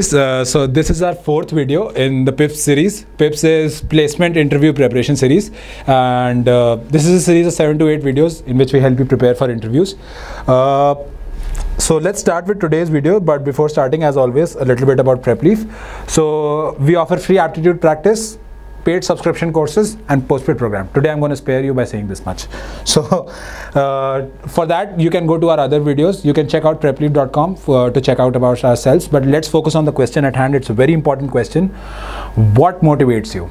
So this is our fourth video in the PIPS series. PIPS is Placement Interview Preparation Series, and this is a series of 7 to 8 videos in which we help you prepare for interviews. So let's start with today's video, but before starting, as always, a little bit about PrepLeaf. So we offer free aptitude practice, paid subscription courses, and postpaid program. Today I'm going to spare you by saying this much. So for that, you can go to our other videos. You can check out prepleaf.com to check out about ourselves, but let's focus on the question at hand. It's a very important question. What motivates you?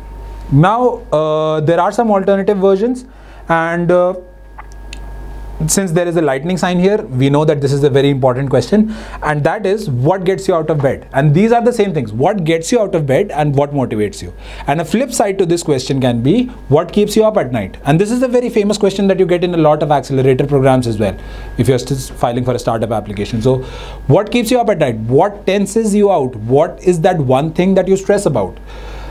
Now there are some alternative versions, and since there is a lightning sign here, we know that this is a very important question, and that is what gets you out of bed. And these are the same things: what gets you out of bed and what motivates you. And a flip side to this question can be what keeps you up at night. And this is a very famous question that you get in a lot of accelerator programs as well, if you're still filing for a startup application. So what keeps you up at night? What tenses you out? What is that one thing that you stress about?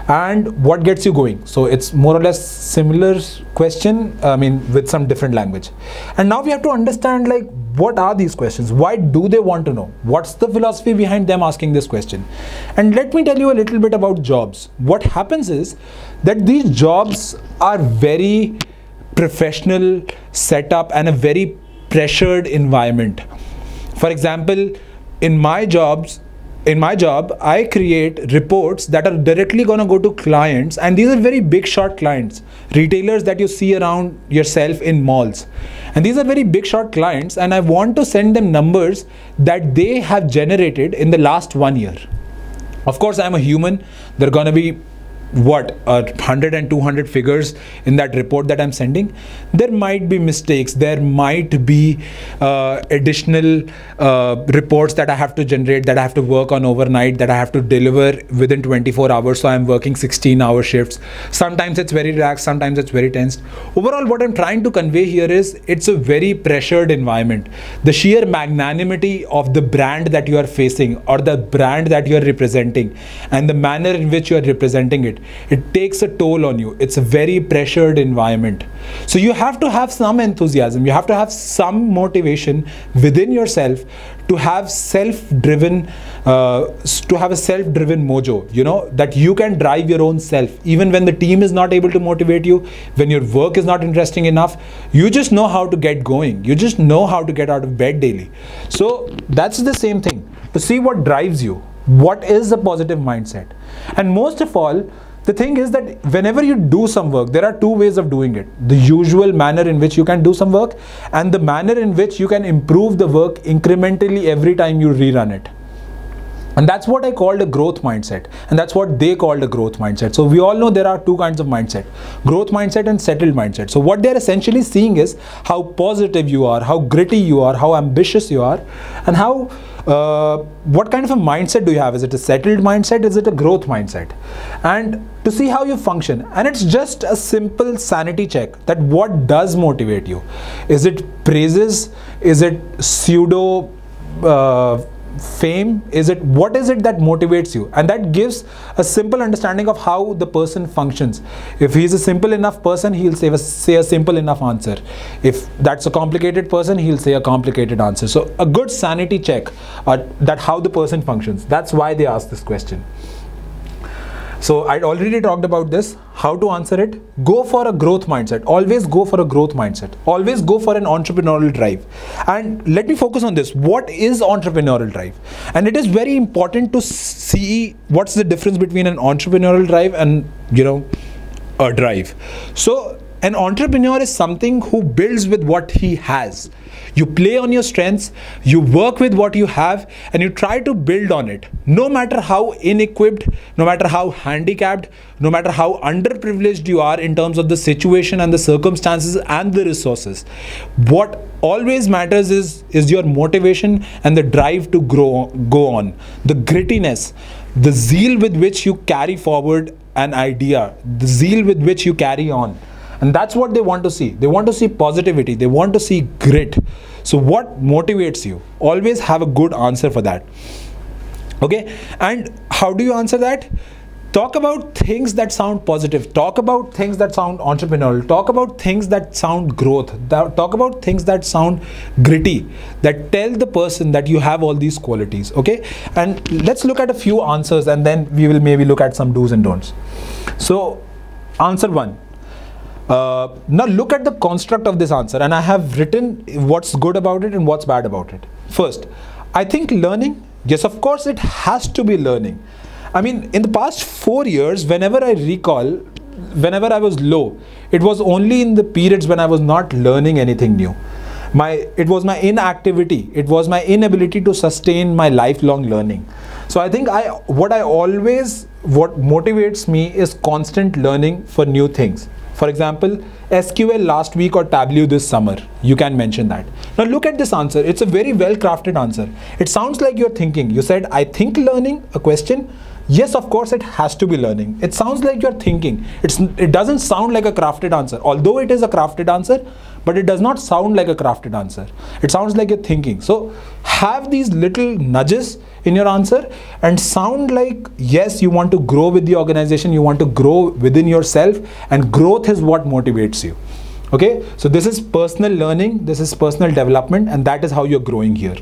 And what gets you going? So it's more or less similar question, I mean, with some different language. And now we have to understand, like, what are these questions? Why do they want to know? What's the philosophy behind them asking this question? And let me tell you a little bit about jobs. What happens is that these jobs are very professional setup and a very pressured environment. For example, in my job, I create reports that are directly going to go to clients, and these are very big shot clients, retailers that you see around yourself in malls. And these are very big shot clients, and I want to send them numbers that they have generated in the last 1 year. Of course, I'm a human. There are going to be 100 and 200 figures in that report that I'm sending. There might be mistakes, there might be additional reports that I have to generate, that I have to work on overnight, that I have to deliver within 24 hours. So I'm working 16-hour shifts. Sometimes it's very relaxed, sometimes it's very tense. Overall, what I'm trying to convey here is it's a very pressured environment. The sheer magnanimity of the brand that you are facing, or the brand that you are representing, and the manner in which you are representing it, it takes a toll on you. It's a very pressured environment. So you have to have some enthusiasm, you have to have some motivation within yourself to have self-driven, to have a self-driven mojo, you know, that you can drive your own self. Even when the team is not able to motivate you, when your work is not interesting enough, you just know how to get going. You just know how to get out of bed daily. So that's the same thing. To see what drives you, what is a positive mindset. And most of all, the thing is that whenever you do some work, there are two ways of doing it. The usual manner in which you can do some work, and the manner in which you can improve the work incrementally every time you rerun it. And that's what I called a growth mindset, and that's what they called a growth mindset. So we all know there are two kinds of mindset: growth mindset and settled mindset. So what they're essentially seeing is how positive you are, how gritty you are, how ambitious you are, and how what kind of a mindset do you have? Is it a settled mindset? Is it a growth mindset? And to see how you function. And it's just a simple sanity check, that what does motivate you? Is it praises? Is it pseudo fame? Is it, what is it that motivates you? And that gives a simple understanding of how the person functions. If he's a simple enough person, he'll say a simple enough answer. If that's a complicated person, he'll say a complicated answer. So a good sanity check that how the person functions. That's why they ask this question. So I already talked about this, how to answer it. Go for a growth mindset. Always go for a growth mindset. Always go for an entrepreneurial drive. And let me focus on this. What is entrepreneurial drive? And it is very important to see what's the difference between an entrepreneurial drive and, you know, a drive. So an entrepreneur is something who builds with what he has. You play on your strengths, you work with what you have, and you try to build on it. No matter how inequipped, no matter how handicapped, no matter how underprivileged you are in terms of the situation and the circumstances and the resources. What always matters is your motivation and the drive to go on. The grittiness, the zeal with which you carry forward an idea, the zeal with which you carry on. And that's what they want to see. They want to see positivity. They want to see grit. So what motivates you? Always have a good answer for that. Okay. And how do you answer that? Talk about things that sound positive. Talk about things that sound entrepreneurial. Talk about things that sound growth. Talk about things that sound gritty, that tell the person that you have all these qualities. Okay, and let's look at a few answers, and then we will maybe look at some do's and don'ts. So answer 1. Now look at the construct of this answer, and I have written what's good about it and what's bad about it. First, I think learning, yes, of course it has to be learning. I mean, in the past 4 years, whenever I recall, whenever I was low, it was only in the periods when I was not learning anything new. It was my inactivity, it was my inability to sustain my lifelong learning. So I think what motivates me is constant learning for new things. For example, SQL last week or Tableau this summer. You can mention that. Now look at this answer. It's a very well crafted answer. It sounds like you're thinking. You said, I think learning, a question. Yes, of course it has to be learning. It sounds like you're thinking. It doesn't sound like a crafted answer. Although it is a crafted answer, but it does not sound like a crafted answer. It sounds like you're thinking. So have these little nudges in your answer and sound like, yes, you want to grow with the organization, you want to grow within yourself, and growth is what motivates you. Okay, so this is personal learning, this is personal development, and that is how you're growing here.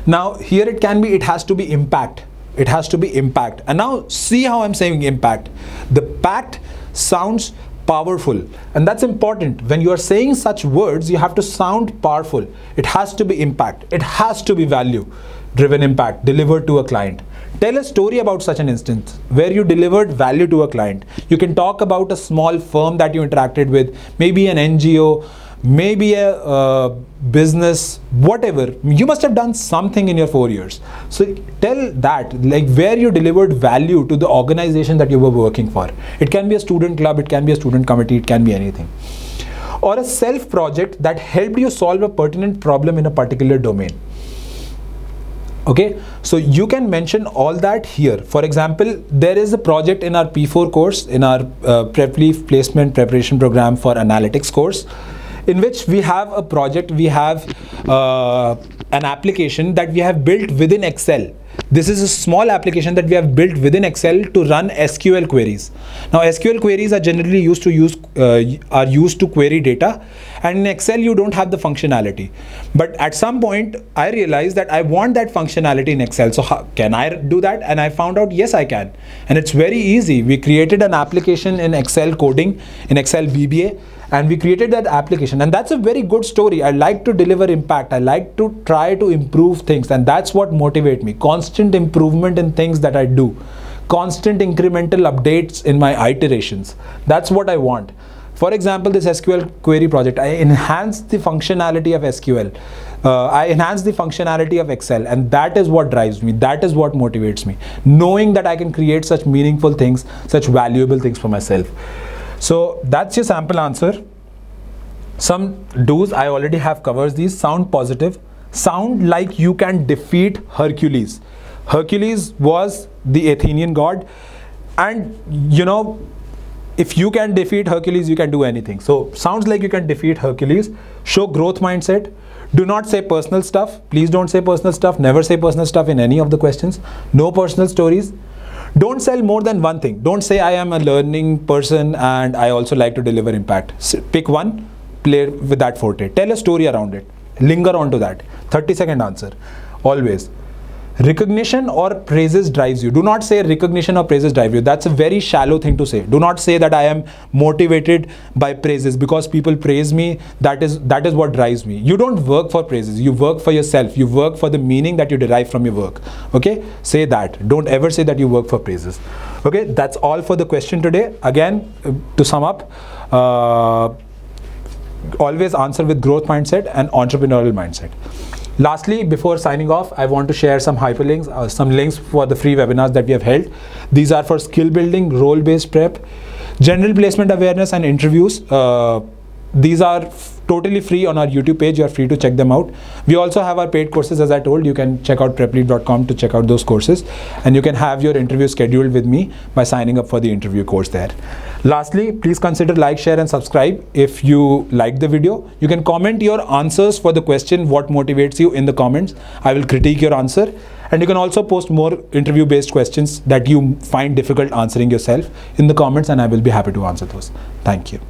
Now here it has to be impact. It has to be impact. And now see how I'm saying impact. The pact sounds powerful, and that's important. When you are saying such words, you have to sound powerful. It has to be impact. It has to be value driven impact delivered to a client. Tell a story about such an instance where you delivered value to a client. You can talk about a small firm that you interacted with, maybe an NGO, maybe a business, whatever. You must have done something in your 4 years. So tell that, like where you delivered value to the organization that you were working for. It can be a student club, it can be a student committee, it can be anything. Or a self project that helped you solve a pertinent problem in a particular domain. Okay, so you can mention all that here. For example, there is a project in our P4 course, in our Prep Leave Placement Preparation Program for Analytics course, in which we have a project, we have an application that we have built within Excel. This is a small application that we have built within Excel to run SQL queries. Now SQL queries are generally used to query data, and in Excel you don't have the functionality. But at some point I realized that I want that functionality in Excel. So how can I do that? And I found out, yes, I can. And it's very easy. We created an application in Excel coding, in Excel VBA, and we created that application. And that's a very good story. I like to deliver impact. I like to try to improve things, and that's what motivates me. Constant improvement in things that I do. Constant incremental updates in my iterations. That's what I want. For example, this SQL query project, I enhanced the functionality of SQL. I enhanced the functionality of Excel, and that is what drives me. That is what motivates me. Knowing that I can create such meaningful things, such valuable things for myself. So that's your sample answer. Some do's, I already have covered these. Sound positive. Sound like you can defeat Hercules. Hercules was the Athenian god, and you know, if you can defeat Hercules, you can do anything. So sounds like you can defeat Hercules. Show growth mindset. Do not say personal stuff. Please don't say personal stuff. Never say personal stuff in any of the questions. No personal stories. Don't sell more than one thing. Don't say I am a learning person and I also like to deliver impact. Pick one, play with that forte. Tell a story around it. Linger on to that. 30-second answer. Always. Recognition or praises drives you. Do not say recognition or praises drive you. That's a very shallow thing to say. Do not say that I am motivated by praises because people praise me. That is what drives me. You don't work for praises. You work for yourself. You work for the meaning that you derive from your work. Okay? Say that. Don't ever say that you work for praises. Okay? That's all for the question today. Again, to sum up, always answer with growth mindset and entrepreneurial mindset. Lastly, before signing off, I want to share some hyperlinks, some links for the free webinars that we have held. These are for skill building, role-based prep, general placement awareness and interviews. These are totally free on our YouTube page. You are free to check them out. We also have our paid courses, as I told. You can check out preplead.com to check out those courses, and you can have your interview scheduled with me by signing up for the interview course there. Lastly, please consider like, share and subscribe if you liked the video. You can comment your answers for the question what motivates you in the comments. I will critique your answer, and you can also post more interview based questions that you find difficult answering yourself in the comments, and I will be happy to answer those. Thank you.